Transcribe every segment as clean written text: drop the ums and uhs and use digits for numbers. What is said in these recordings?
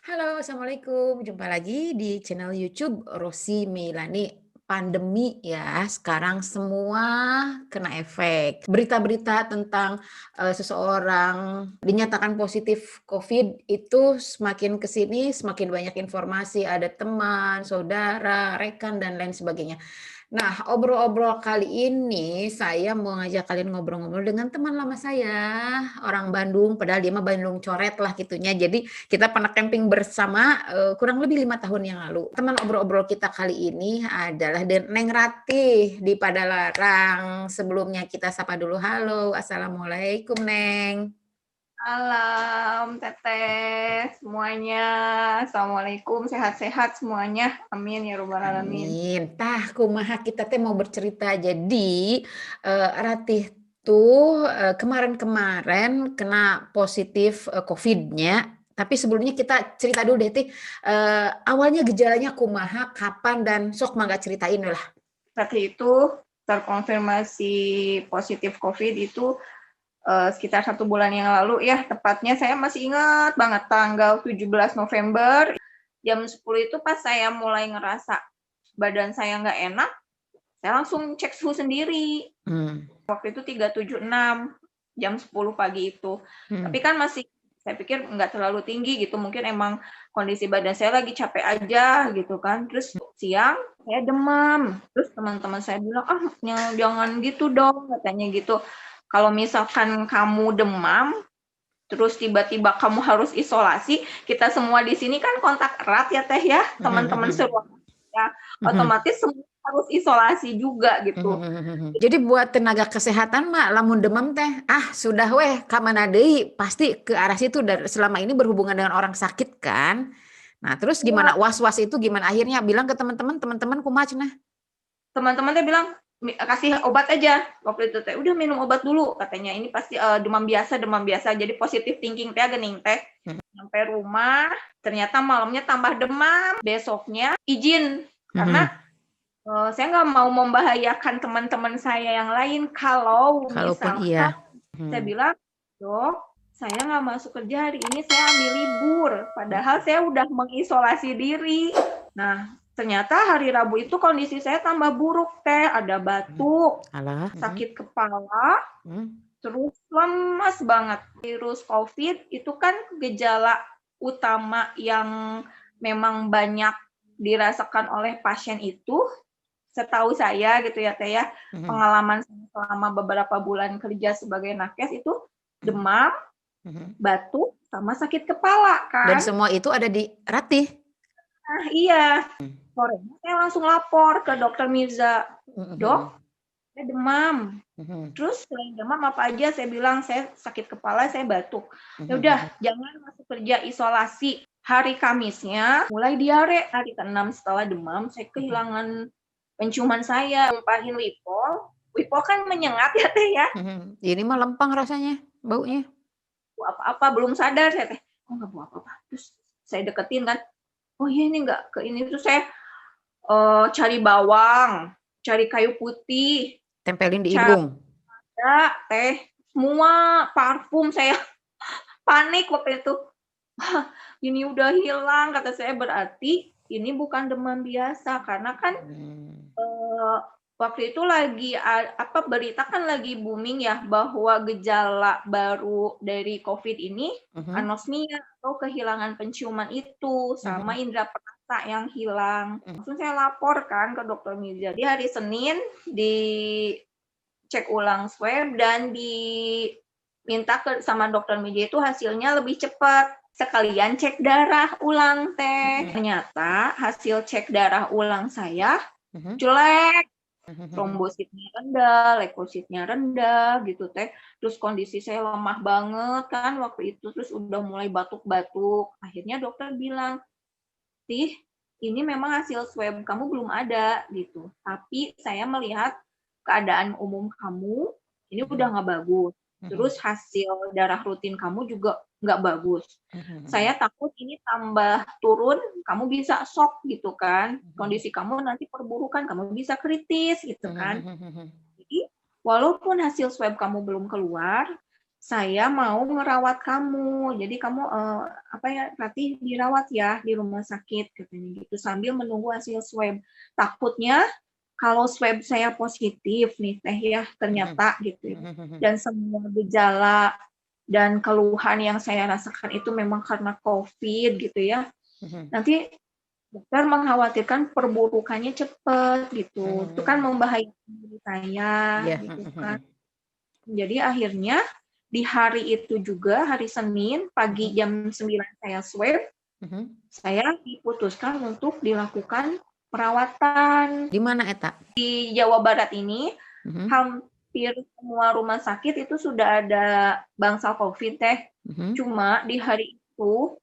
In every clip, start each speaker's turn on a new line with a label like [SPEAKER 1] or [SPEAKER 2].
[SPEAKER 1] Halo, assalamualaikum. Jumpa lagi di channel YouTube Rosi Meilani. Pandemi ya, sekarang semua kena efek. Berita-berita tentang seseorang dinyatakan positif COVID itu semakin ke sini, semakin banyak informasi. Ada teman, saudara, rekan, dan lain sebagainya. Nah, obrol-obrol kali ini saya mau ngajak kalian ngobrol-ngobrol dengan teman lama saya, orang Bandung, padahal dia mah Bandung coret lah gitunya. Jadi kita pernah camping bersama kurang lebih 5 tahun yang lalu. Teman obrol-obrol kita kali ini adalah Neng Ratih di Padalarang. Sebelumnya kita sapa dulu. Halo, assalamualaikum Neng.
[SPEAKER 2] Malam, Teteh, semuanya. Assalamualaikum, sehat-sehat semuanya. Amin ya robbal alamin.
[SPEAKER 1] Amin. Tah, kumaha kita teh mau bercerita. Jadi, Ratih tuh, kemarin-kemarin kena positif, COVID-nya. Tapi sebelumnya kita cerita dulu deh, Tih, awalnya gejalanya kumaha, kapan, dan sok mangga ceritain lah.
[SPEAKER 2] Saat itu terkonfirmasi positif COVID itu sekitar 1 bulan yang lalu ya, tepatnya saya masih ingat banget tanggal 17 November, jam 10 itu pas saya mulai ngerasa badan saya nggak enak, saya langsung cek suhu sendiri. Waktu itu 376 jam 10 pagi itu. Tapi kan masih saya pikir nggak terlalu tinggi gitu, mungkin emang kondisi badan saya lagi capek aja gitu kan. Terus siang saya demam. Terus teman-teman saya bilang, "Ah, jangan gitu dong," katanya gitu. Kalau misalkan kamu demam, terus tiba-tiba kamu harus isolasi, kita semua di sini kan kontak erat ya Teh ya, teman-teman seruangan ya, otomatis semua harus isolasi juga gitu.
[SPEAKER 1] Jadi buat tenaga kesehatan mah lamun demam teh, sudah weh ka mana deui, pasti ke arah situ selama ini berhubungan dengan orang sakit kan. Nah, terus
[SPEAKER 2] Iya,
[SPEAKER 1] gimana was-was itu gimana akhirnya bilang ke teman-teman, teman-teman kumaha cenah?
[SPEAKER 2] teman-teman teh bilang, "Kasih obat aja." Waktu itu teh, "Udah minum obat dulu," katanya, "ini pasti demam biasa." Jadi positive thinking teh geuning teh. Sampai rumah, ternyata malamnya tambah demam. Besoknya izin karena saya nggak mau membahayakan teman-teman saya yang lain. Kalau
[SPEAKER 1] Kalaupun iya.
[SPEAKER 2] misalkan saya bilang, "Dok, saya nggak masuk kerja hari ini, saya ambil libur." Padahal saya udah mengisolasi diri. Nah, ternyata hari Rabu itu kondisi saya tambah buruk, Teh. Ada batuk,
[SPEAKER 1] Alah.
[SPEAKER 2] sakit kepala, terus lemas banget. Virus COVID itu kan gejala utama yang memang banyak dirasakan oleh pasien itu, setahu saya gitu ya Teh ya, pengalaman selama beberapa bulan kerja sebagai nakes itu demam, batuk, sama sakit kepala
[SPEAKER 1] Dan
[SPEAKER 2] kan.
[SPEAKER 1] semua itu ada di Ratih.
[SPEAKER 2] Nah iya, sorenya saya langsung lapor ke dokter Mirza, "Dok, saya demam." Terus selain demam apa aja? Saya bilang, "Saya sakit kepala, saya batuk." Ya udah, jangan masuk kerja, isolasi. Hari Kamisnya mulai diare. Hari ke-6 setelah demam, saya kehilangan penciuman saya, numpahin Wipol. Wipol kan menyengat ya Teh ya.
[SPEAKER 1] Ini mah lempeng rasanya, baunya.
[SPEAKER 2] Apa-apa, belum sadar saya Teh. Oh nggak mau apa-apa. Terus saya deketin kan. Oh iya ini nggak ke ini. Terus saya cari bawang, cari kayu putih,
[SPEAKER 1] Tempelin di
[SPEAKER 2] cari
[SPEAKER 1] hidung.
[SPEAKER 2] Teh, semua parfum saya panik waktu itu. Ini udah hilang kata saya, berarti ini bukan demam biasa karena kan waktu itu lagi berita kan lagi booming ya bahwa gejala baru dari COVID ini anosmia atau kehilangan penciuman itu sama indera perasa yang hilang. Langsung saya lapor kan ke dokter Mirza. Di hari Senin dicek ulang swab dan diminta sama dokter Mirza itu hasilnya lebih cepat. Sekalian cek darah ulang Teh. Ternyata hasil cek darah ulang saya jelek. Trombositnya rendah, leukositnya rendah gitu Teh. Terus kondisi saya lemah banget kan waktu itu, terus udah mulai batuk-batuk. Akhirnya dokter bilang, "Tih, ini memang hasil swab kamu belum ada gitu. Tapi saya melihat keadaan umum kamu ini udah nggak bagus. Terus hasil darah rutin kamu juga nggak bagus. Saya takut ini tambah turun, kamu bisa shock gitu kan. Kondisi kamu nanti perburukan, kamu bisa kritis gitu kan. Jadi walaupun hasil swab kamu belum keluar, saya mau ngerawat kamu. Jadi kamu Ratih dirawat ya di rumah sakit katanya gitu sambil menunggu hasil swab. Takutnya kalau swab saya positif nih Teh ya
[SPEAKER 1] Mhm.
[SPEAKER 2] ternyata gitu ya.
[SPEAKER 1] Mhm.
[SPEAKER 2] Dan semua gejala dan keluhan yang saya rasakan itu memang karena COVID gitu ya.
[SPEAKER 1] Mhm.
[SPEAKER 2] Nanti dokter mengkhawatirkan perburukannya cepat gitu. Itu kan
[SPEAKER 1] Mhm.
[SPEAKER 2] membahayakan diri saya
[SPEAKER 1] Iya.
[SPEAKER 2] gitu kan.
[SPEAKER 1] Mhm.
[SPEAKER 2] Jadi akhirnya di hari itu juga, hari Senin, pagi
[SPEAKER 1] Mhm.
[SPEAKER 2] jam 9 saya swab,
[SPEAKER 1] Mhm.
[SPEAKER 2] saya diputuskan untuk dilakukan perawatan.
[SPEAKER 1] Di mana eta?
[SPEAKER 2] Di Jawa Barat ini,
[SPEAKER 1] Mhm.
[SPEAKER 2] hampir semua rumah sakit itu sudah ada bangsal COVID Teh.
[SPEAKER 1] Mhm.
[SPEAKER 2] Cuma di hari itu,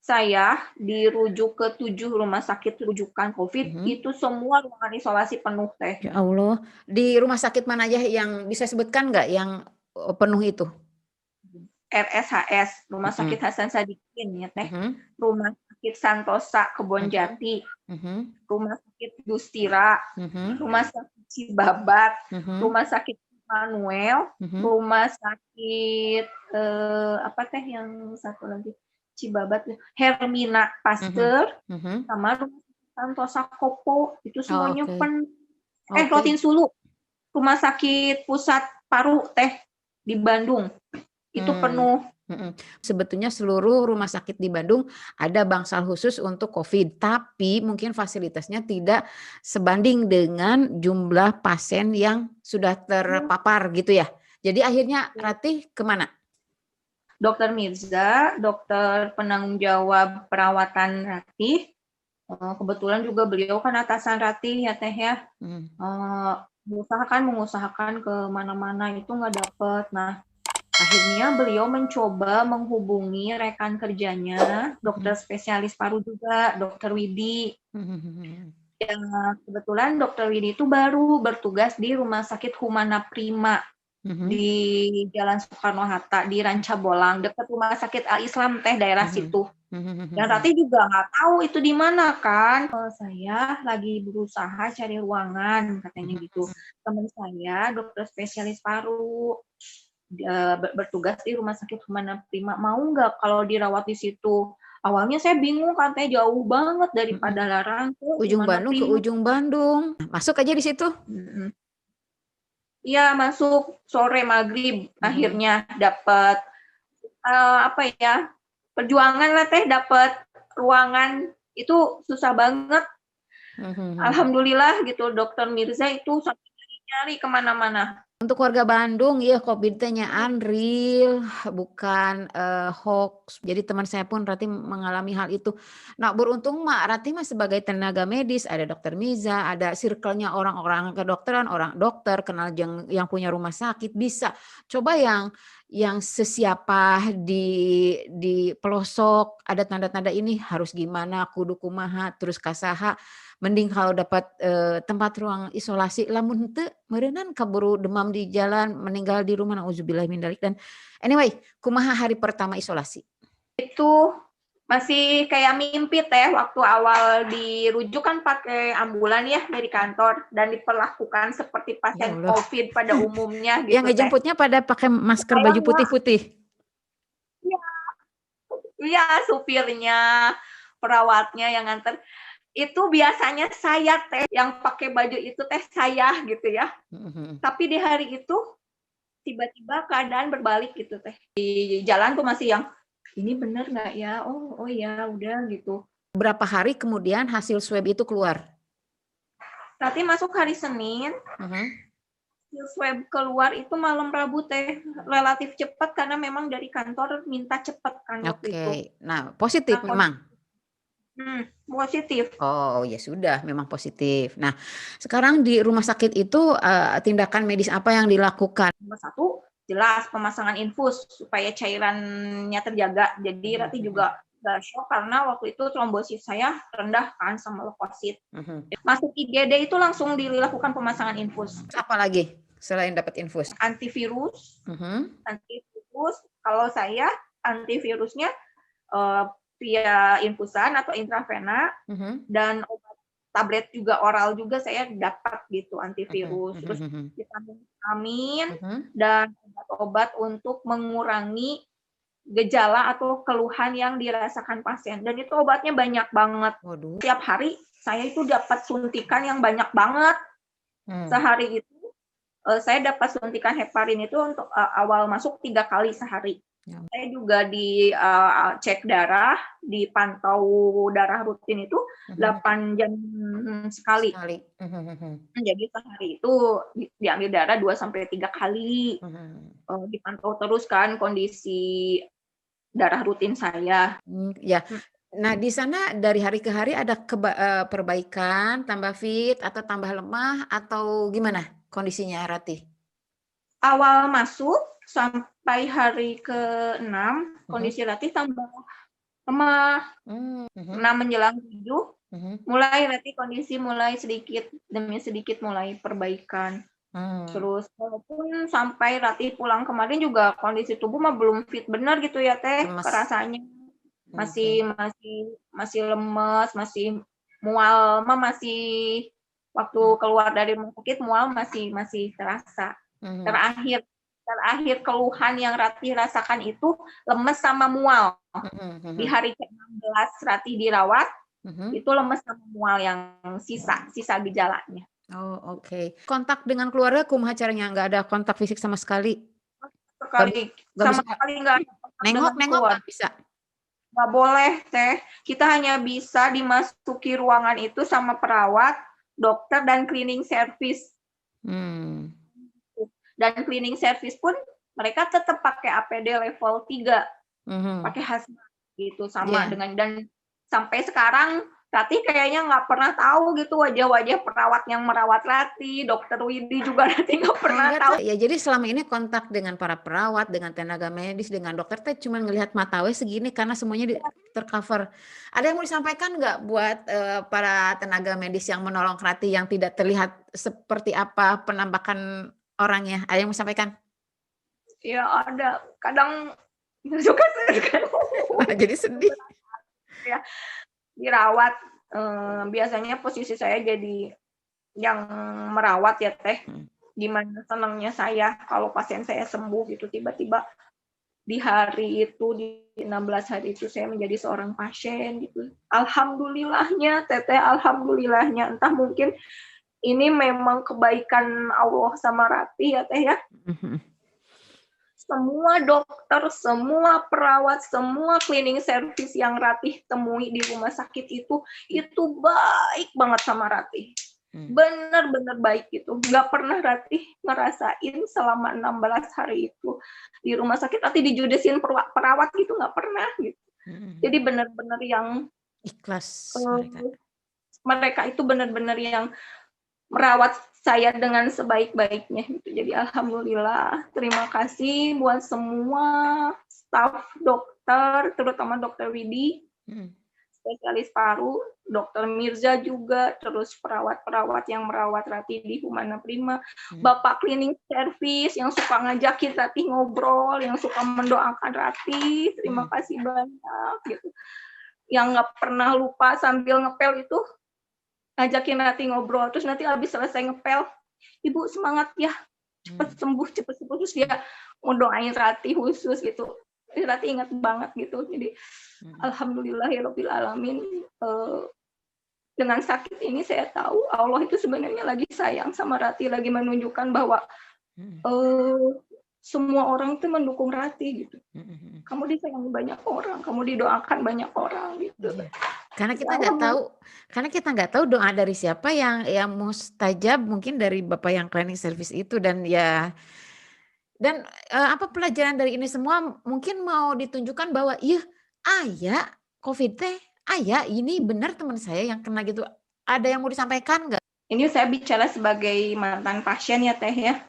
[SPEAKER 2] saya dirujuk ke 7 rumah sakit rujukan COVID,
[SPEAKER 1] Mhm.
[SPEAKER 2] itu semua ruangan isolasi penuh Teh.
[SPEAKER 1] Ya Allah, di rumah sakit mana aja yang bisa sebutkan nggak yang, penuh itu?
[SPEAKER 2] RSHS, Rumah Sakit
[SPEAKER 1] Mhm.
[SPEAKER 2] Hasan Sadikin ya Teh,
[SPEAKER 1] Mhm.
[SPEAKER 2] Rumah Sakit Santosa
[SPEAKER 1] Mhm.
[SPEAKER 2] Kebonjati,
[SPEAKER 1] Mhm.
[SPEAKER 2] Rumah Sakit Dustira,
[SPEAKER 1] Mhm.
[SPEAKER 2] Rumah Sakit Cibabat,
[SPEAKER 1] Mhm.
[SPEAKER 2] Rumah Sakit Immanuel,
[SPEAKER 1] Mhm.
[SPEAKER 2] Rumah Sakit apa Teh yang satu lagi Cibabat, Hermina
[SPEAKER 1] Mhm.
[SPEAKER 2] Pasteur,
[SPEAKER 1] Mhm.
[SPEAKER 2] sama Rumah Sakit Santosa Kopo, itu
[SPEAKER 1] Oh,
[SPEAKER 2] semuanya
[SPEAKER 1] oke.
[SPEAKER 2] Rotin
[SPEAKER 1] Oke.
[SPEAKER 2] Sulu, Rumah Sakit Pusat Paru Teh di Bandung, itu
[SPEAKER 1] Mmm.
[SPEAKER 2] penuh.
[SPEAKER 1] Mhm. Sebetulnya seluruh rumah sakit di Bandung ada bangsal khusus untuk COVID, tapi mungkin fasilitasnya tidak sebanding dengan jumlah pasien yang sudah terpapar gitu ya. Jadi akhirnya Ratih ke mana?
[SPEAKER 2] Dokter Mirza, dokter penanggung jawab perawatan Ratih, kebetulan juga beliau kan atasan Ratih ya Teh ya,
[SPEAKER 1] Mhm.
[SPEAKER 2] mengusahakan ke mana-mana itu nggak dapet. Nah, akhirnya beliau mencoba menghubungi rekan kerjanya, dokter
[SPEAKER 1] Mhm.
[SPEAKER 2] spesialis paru juga, dokter Widi.
[SPEAKER 1] Mhm. Mhm.
[SPEAKER 2] Yang kebetulan dokter Widi itu baru bertugas di Rumah Sakit Humana Prima
[SPEAKER 1] Mhm.
[SPEAKER 2] di Jalan Soekarno-Hatta di Rancabolang, dekat Rumah Sakit Al-Islam Teh, daerah
[SPEAKER 1] Mhm.
[SPEAKER 2] situ.
[SPEAKER 1] Mhm.
[SPEAKER 2] Dan
[SPEAKER 1] Mhm.
[SPEAKER 2] Ratih juga nggak tahu itu di mana kan. Saya lagi berusaha cari ruangan, katanya
[SPEAKER 1] Mhm.
[SPEAKER 2] gitu. Teman saya dokter spesialis paru, bertugas di Rumah Sakit Humana Prima, mau nggak kalau dirawat di situ? Awalnya saya bingung kan, Teh, jauh banget
[SPEAKER 1] Mhm.
[SPEAKER 2] daripada Larang ke
[SPEAKER 1] Ujung
[SPEAKER 2] Humana
[SPEAKER 1] Bandung ke
[SPEAKER 2] Prima.
[SPEAKER 1] ujung Bandung. Masuk aja di situ.
[SPEAKER 2] Mhm. Iya, masuk sore maghrib,
[SPEAKER 1] Mhm.
[SPEAKER 2] akhirnya dapat apa ya, perjuangan lah Teh dapat ruangan, itu susah banget.
[SPEAKER 1] Mhm. Mhm.
[SPEAKER 2] Alhamdulillah gitu, dokter Mirza itu sampai nyari ke mana-mana.
[SPEAKER 1] Untuk warga Bandung, ya COVID teh nyaan real, bukan, hoaks. Jadi teman saya pun Ratih mengalami hal itu. Nah beruntung mah Ratih mah sebagai tenaga medis, ada dokter Miza, ada circle-nya orang-orang kedokteran, orang dokter, kenal yang punya rumah sakit, bisa. Coba yang sesiapa di pelosok, ada tanda-tanda ini harus gimana, kudu kumaha, terus kasaha. Mending kalau dapat, tempat ruang isolasi, lamun henteu meureunnan kaburu demam di jalan, meninggal di rumah, naudzubillah min dzalik. Dan anyway, kumaha hari pertama isolasi?
[SPEAKER 2] Itu masih kayak mimpi Teh, waktu awal dirujuk kan pakai ambulan ya dari kantor dan diperlakukan seperti
[SPEAKER 1] Ya
[SPEAKER 2] pasien
[SPEAKER 1] Allah,
[SPEAKER 2] COVID pada umumnya
[SPEAKER 1] yang
[SPEAKER 2] gitu Teh.
[SPEAKER 1] ngejemputnya pada pakai masker baju
[SPEAKER 2] Kebayang nggak?
[SPEAKER 1] putih-putih?
[SPEAKER 2] Iya, iya, supirnya, perawatnya yang nganter. Itu biasanya saya Teh, yang pakai baju itu Teh saya gitu ya.
[SPEAKER 1] Mhm. Mhm.
[SPEAKER 2] Tapi di hari itu tiba-tiba keadaan berbalik gitu Teh. Di jalan tuh masih yang, "Ini bener nggak ya? Oh oh ya udah," gitu.
[SPEAKER 1] Berapa hari kemudian hasil swab itu keluar?
[SPEAKER 2] Nanti masuk hari Senin,
[SPEAKER 1] Mhm.
[SPEAKER 2] hasil swab keluar itu malam Rabu Teh. Relatif cepat karena memang dari kantor minta cepat kan waktu itu.
[SPEAKER 1] Oke. Nah, positif
[SPEAKER 2] Nah
[SPEAKER 1] memang?
[SPEAKER 2] positif.
[SPEAKER 1] Oh, ya sudah, memang positif. Nah, sekarang di rumah sakit itu, tindakan medis apa yang dilakukan?
[SPEAKER 2] Nomor satu, jelas pemasangan infus supaya cairannya terjaga. Jadi
[SPEAKER 1] Mhm.
[SPEAKER 2] Ratih
[SPEAKER 1] Mhm.
[SPEAKER 2] juga nggak shock karena waktu itu trombosit saya rendah kan sama leukosit.
[SPEAKER 1] Mhm.
[SPEAKER 2] Masuk IGD itu langsung dilakukan pemasangan infus.
[SPEAKER 1] Apa lagi selain dapat infus?
[SPEAKER 2] Antivirus,
[SPEAKER 1] Mhm.
[SPEAKER 2] antivirus. Kalau saya antivirusnya eh, via infusan atau intravena
[SPEAKER 1] Mhm.
[SPEAKER 2] dan obat tablet juga oral juga saya dapat gitu
[SPEAKER 1] Mhm.
[SPEAKER 2] antivirus.
[SPEAKER 1] Mhm.
[SPEAKER 2] Terus
[SPEAKER 1] Mhm.
[SPEAKER 2] vitamin-vitamin
[SPEAKER 1] Mhm.
[SPEAKER 2] dan obat-obat untuk mengurangi gejala atau keluhan yang dirasakan pasien. Dan itu obatnya banyak banget.
[SPEAKER 1] Waduh.
[SPEAKER 2] Tiap hari saya itu dapat suntikan yang banyak banget. Sehari itu saya dapat suntikan heparin itu untuk awal masuk 3 kali sehari.
[SPEAKER 1] Ya.
[SPEAKER 2] Saya juga cek darah, dipantau darah rutin itu 8 jam sekali. Jadi sehari itu diambil darah 2-3 kali. Dipantau terus kan kondisi darah rutin saya.
[SPEAKER 1] Ya. Nah, di sana dari hari ke hari ada perbaikan, tambah fit atau tambah lemah atau gimana kondisinya, Ratih?
[SPEAKER 2] Awal masuk sampai hari ke-6 kondisi Ratih tambah lemah. 6 menjelang 7 mulai Ratih kondisi mulai sedikit demi sedikit mulai perbaikan. Terus walaupun sampai Ratih pulang kemarin juga kondisi tubuh mah belum fit benar gitu ya Teh, rasanya masih lemes, masih mual mah masih waktu keluar dari rumah sakit mual masih terasa. Terakhir keluhan yang Ratih rasakan itu lemes sama mual. Di hari ke-16 Ratih dirawat, itu lemes sama mual yang sisa gejalanya.
[SPEAKER 1] Oh, oke. Kontak dengan keluarga kumaha caranya? Nggak ada kontak fisik sama sekali?
[SPEAKER 2] Sama sekali nggak ada kontak
[SPEAKER 1] nengok nggak bisa?
[SPEAKER 2] Nggak boleh Teh, kita hanya bisa dimasuki ruangan itu sama perawat, dokter, dan cleaning service. Dan cleaning service pun mereka tetap pakai APD level 3, pakai hazmat gitu sama dengan, dan sampai sekarang Ratih kayaknya nggak pernah tahu gitu wajah-wajah perawat yang merawat Ratih, dokter Widi juga Ratih nggak pernah tahu.
[SPEAKER 1] Ya, jadi selama ini kontak dengan para perawat, dengan tenaga medis, dengan dokter teh cuma ngelihat mata we segini karena semuanya tercover. Ada yang mau disampaikan nggak buat para tenaga medis yang menolong Ratih yang tidak terlihat seperti apa penampakan orangnya? Ada yang mau disampaikan?
[SPEAKER 2] Ya ada, kadang suka kan.
[SPEAKER 1] Jadi sedih.
[SPEAKER 2] Ya, dirawat biasanya posisi saya jadi yang merawat ya Teh. Gimana senangnya saya kalau pasien saya sembuh gitu, tiba-tiba di hari itu, di 16 hari itu saya menjadi seorang pasien gitu. Alhamdulillahnya Teteh, alhamdulillahnya, entah mungkin ini memang kebaikan Allah sama Ratih ya Teh ya. Semua dokter, semua perawat, semua cleaning service yang Ratih temui di rumah sakit itu baik banget sama Ratih. Bener-bener baik gitu. Nggak pernah Ratih ngerasain selama 16 hari itu di rumah sakit Ratih dijudesin perawat gitu, nggak pernah gitu. Jadi bener-bener yang
[SPEAKER 1] ikhlas
[SPEAKER 2] mereka itu bener-bener yang merawat saya dengan sebaik-baiknya gitu. Jadi alhamdulillah, terima kasih buat semua staf dokter, terutama dokter Widi, spesialis paru, dokter Mirza juga, terus perawat-perawat yang merawat Ratih di Humana Prima, Bapak cleaning service yang suka ngajakin Ratih ngobrol, yang suka mendoakan Ratih, terima kasih banyak gitu. Yang nggak pernah lupa sambil ngepel itu ngajakin Ratih ngobrol, terus nanti habis selesai ngepel, Ibu semangat ya, cepet sembuh, terus dia mau doain Ratih khusus gitu. Ratih ingat banget gitu. Jadi alhamdulillahirabbil alamin, dengan sakit ini saya tahu Allah itu sebenarnya lagi sayang sama Ratih, lagi menunjukkan bahwa semua orang itu mendukung Ratih gitu. Kamu disayangi banyak orang, kamu didoakan banyak orang gitu.
[SPEAKER 1] Karena kita nggak tahu doa dari siapa yang mustajab, mungkin dari Bapak yang cleaning service itu. Dan apa pelajaran dari ini semua mungkin mau ditunjukkan bahwa aya COVID teh, aya ini benar teman saya yang kena gitu. Ada yang mau disampaikan nggak?
[SPEAKER 2] Ini saya bicara sebagai mantan pasien ya Teh ya.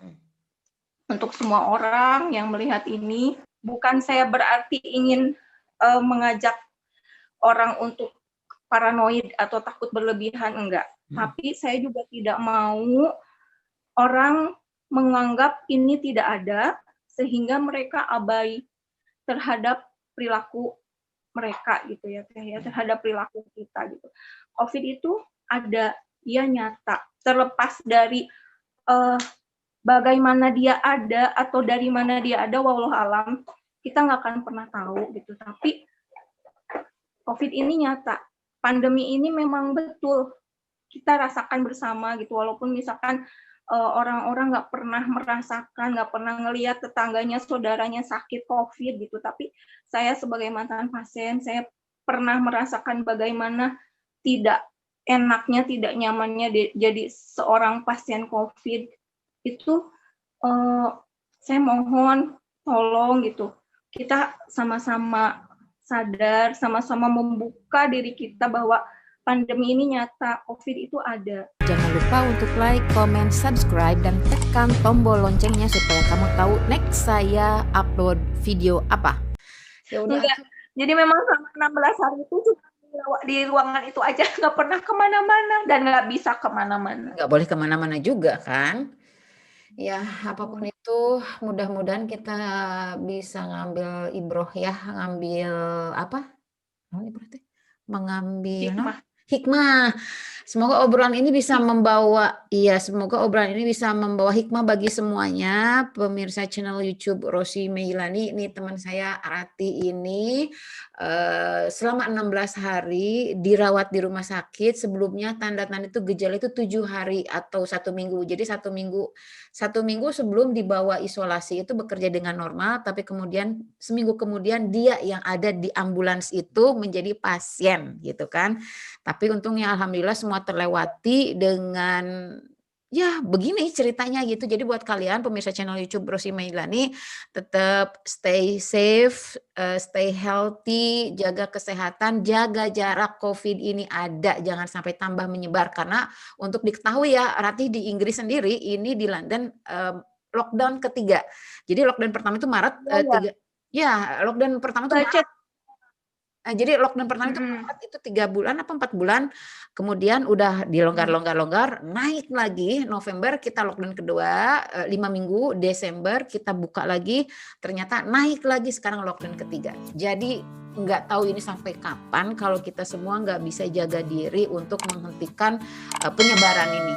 [SPEAKER 2] Untuk semua orang yang melihat ini, bukan saya berarti ingin mengajak orang untuk paranoid atau takut berlebihan, enggak. Tapi saya juga tidak mau orang menganggap ini tidak ada, sehingga mereka abai terhadap perilaku mereka gitu ya Teh ya, terhadap perilaku kita gitu. COVID itu ada, dia nyata. Terlepas dari bagaimana dia ada atau dari mana dia ada, wallahu alam, kita nggak akan pernah tahu gitu. Tapi COVID ini nyata, pandemi ini memang betul kita rasakan bersama gitu. Walaupun misalkan orang-orang nggak pernah merasakan, nggak pernah ngelihat tetangganya, saudaranya sakit COVID gitu. Tapi saya sebagai mantan pasien, saya pernah merasakan bagaimana tidak enaknya, tidak nyamannya jadi seorang pasien COVID. Itu saya mohon tolong gitu, kita sama-sama sadar, sama-sama membuka diri kita bahwa pandemi ini nyata, COVID itu ada.
[SPEAKER 1] Jangan lupa untuk like, comment, subscribe, dan tekan tombol loncengnya supaya kamu tahu next saya upload video apa. Ya udah.
[SPEAKER 2] Enggak, jadi memang selama 16 hari itu cuma di ruangan itu aja, nggak pernah kemana-mana dan nggak bisa kemana-mana.
[SPEAKER 1] Nggak boleh kemana-mana juga kan. Ya, apapun itu mudah-mudahan kita bisa ngambil ibroh ya, ngambil apa? Mengambil hikmah. Semoga obrolan ini bisa membawa hikmah bagi semuanya. Pemirsa channel YouTube Rosi Meilani, ini teman saya Rati ini selama 16 hari dirawat di rumah sakit. Sebelumnya tanda-tanda itu gejala itu 7 hari atau 1 minggu. Jadi 1 minggu sebelum dibawa isolasi itu bekerja dengan normal, tapi kemudian seminggu kemudian dia yang ada di ambulans itu menjadi pasien gitu kan. Tapi untungnya alhamdulillah semua terlewati dengan ya begini ceritanya gitu. Jadi buat kalian pemirsa channel YouTube Rosi Meilani, tetap stay safe, stay healthy, jaga kesehatan, jaga jarak. COVID ini ada, jangan sampai tambah menyebar. Karena untuk diketahui ya, Ratih di Inggris sendiri ini di London lockdown ketiga. Jadi lockdown pertama itu Maret lockdown pertama itu Maret. Jadi lockdown pertama itu Maret itu 3 bulan apa 4 bulan, kemudian udah dilonggar, naik lagi November kita lockdown kedua 5 minggu, Desember kita buka lagi, ternyata naik lagi sekarang lockdown ketiga. Jadi nggak tahu ini sampai kapan kalau kita semua nggak bisa jaga diri untuk menghentikan penyebaran ini.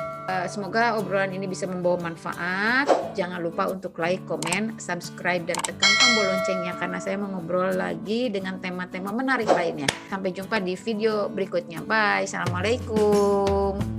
[SPEAKER 1] Semoga obrolan ini bisa membawa manfaat. Jangan lupa untuk like, komen, subscribe, dan tekan tombol loncengnya karena saya mau ngobrol lagi dengan tema-tema menarik lainnya. Sampai jumpa di video berikutnya. Bye. Assalamualaikum.